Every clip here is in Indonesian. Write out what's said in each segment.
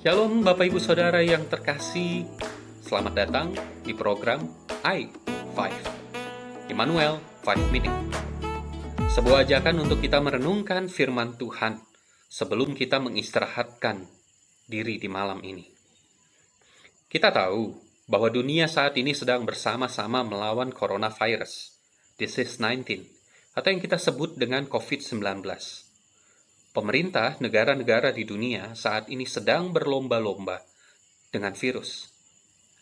Shalom Bapak Ibu Saudara yang terkasih, selamat datang di program I5, Immanuel 5 Minute. Sebuah ajakan untuk kita merenungkan firman Tuhan sebelum kita mengistirahatkan diri di malam ini. Kita tahu bahwa dunia saat ini sedang bersama-sama melawan coronavirus, disease 19, atau yang kita sebut dengan COVID-19. Pemerintah negara-negara di dunia saat ini sedang berlomba-lomba dengan virus,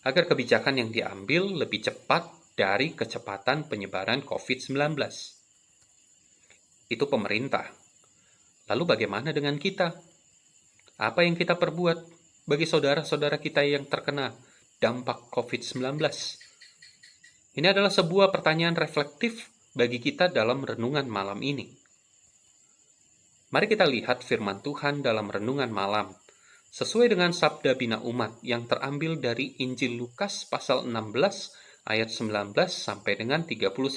agar kebijakan yang diambil lebih cepat dari kecepatan penyebaran COVID-19. Itu pemerintah. Lalu bagaimana dengan kita? Apa yang kita perbuat bagi saudara-saudara kita yang terkena dampak COVID-19? Ini adalah sebuah pertanyaan reflektif bagi kita dalam renungan malam ini. Mari kita lihat firman Tuhan dalam renungan malam, sesuai dengan sabda bina umat yang terambil dari Injil Lukas pasal 16 ayat 19 sampai dengan 31,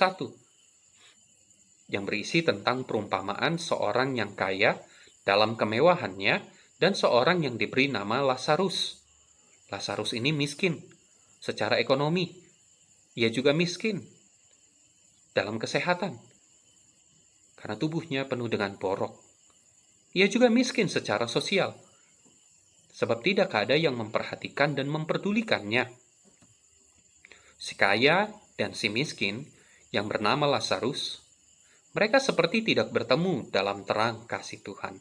yang berisi tentang perumpamaan seorang yang kaya dalam kemewahannya dan seorang yang diberi nama Lazarus. Lazarus ini miskin secara ekonomi. Ia juga miskin dalam kesehatan karena tubuhnya penuh dengan borok. Ia juga miskin secara sosial, sebab tidak ada yang memperhatikan dan memperdulikannya. Si kaya dan si miskin yang bernama Lazarus, mereka seperti tidak bertemu dalam terang kasih Tuhan.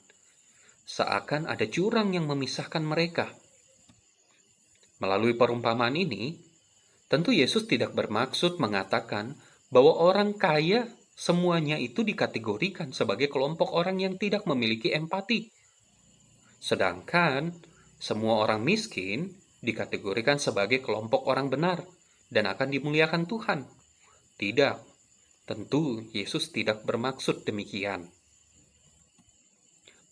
Seakan ada jurang yang memisahkan mereka. Melalui perumpamaan ini, tentu Yesus tidak bermaksud mengatakan bahwa orang kaya semuanya itu dikategorikan sebagai kelompok orang yang tidak memiliki empati. Sedangkan semua orang miskin dikategorikan sebagai kelompok orang benar dan akan dimuliakan Tuhan. Tidak, tentu Yesus tidak bermaksud demikian.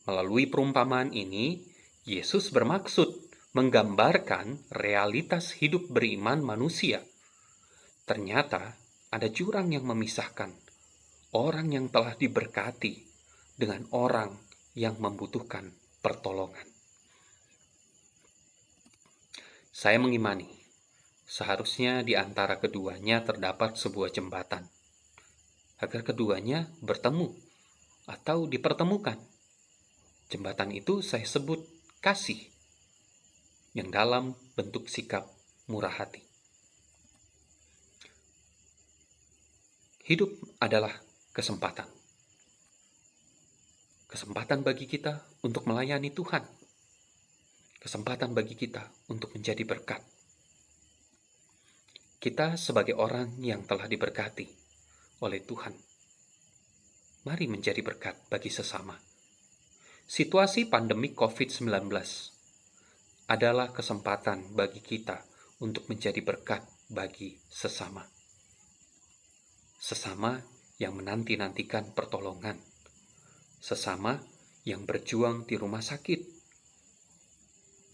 Melalui perumpamaan ini, Yesus bermaksud menggambarkan realitas hidup beriman manusia. Ternyata ada jurang yang memisahkan orang yang telah diberkati dengan orang yang membutuhkan pertolongan. Saya mengimani, seharusnya di antara keduanya terdapat sebuah jembatan, agar keduanya bertemu atau dipertemukan. Jembatan itu saya sebut kasih, yang dalam bentuk sikap murah hati. Hidup adalah kesempatan. Kesempatan bagi kita untuk melayani Tuhan. Kesempatan bagi kita untuk menjadi berkat. Kita sebagai orang yang telah diberkati oleh Tuhan, mari menjadi berkat bagi sesama. Situasi pandemi COVID-19 adalah kesempatan bagi kita untuk menjadi berkat bagi sesama. Sesama yang menanti-nantikan pertolongan, sesama yang berjuang di rumah sakit,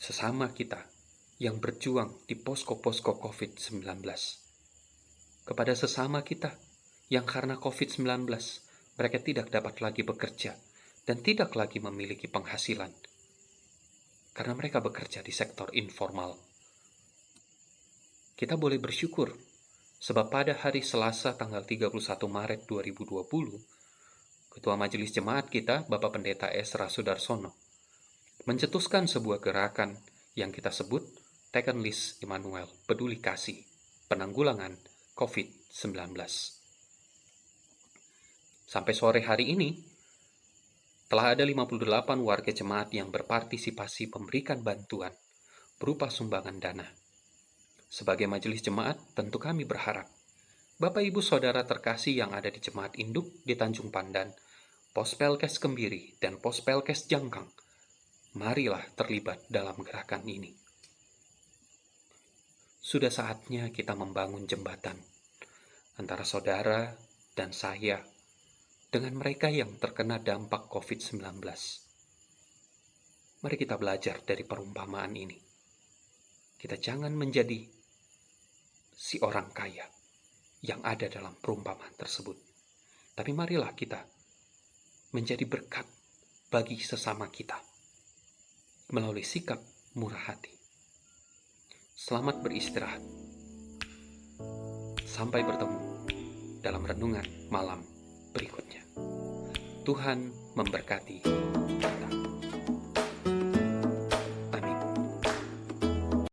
sesama kita yang berjuang di posko-posko COVID-19, kepada sesama kita yang karena COVID-19 mereka tidak dapat lagi bekerja dan tidak lagi memiliki penghasilan karena mereka bekerja di sektor informal. Kita boleh bersyukur sebab pada hari Selasa tanggal 31 Maret 2020, Ketua Majelis Jemaat kita, Bapak Pendeta Esra Sudarsono, mencetuskan sebuah gerakan yang kita sebut Taken List Immanuel, Peduli Kasih, Penanggulangan COVID-19. Sampai sore hari ini, telah ada 58 warga jemaat yang berpartisipasi memberikan bantuan berupa sumbangan dana. Sebagai majelis jemaat, tentu kami berharap Bapak Ibu Saudara terkasih yang ada di jemaat induk di Tanjung Pandan, Pospelkes Kembiri, dan Pospelkes Jangkang, marilah terlibat dalam gerakan ini. Sudah saatnya kita membangun jembatan antara saudara dan saya dengan mereka yang terkena dampak COVID-19. Mari kita belajar dari perumpamaan ini. Kita jangan menjadi si orang kaya yang ada dalam perumpamaan tersebut. Tapi marilah kita menjadi berkat bagi sesama kita melalui sikap murah hati. Selamat beristirahat. Sampai bertemu dalam renungan malam berikutnya. Tuhan memberkati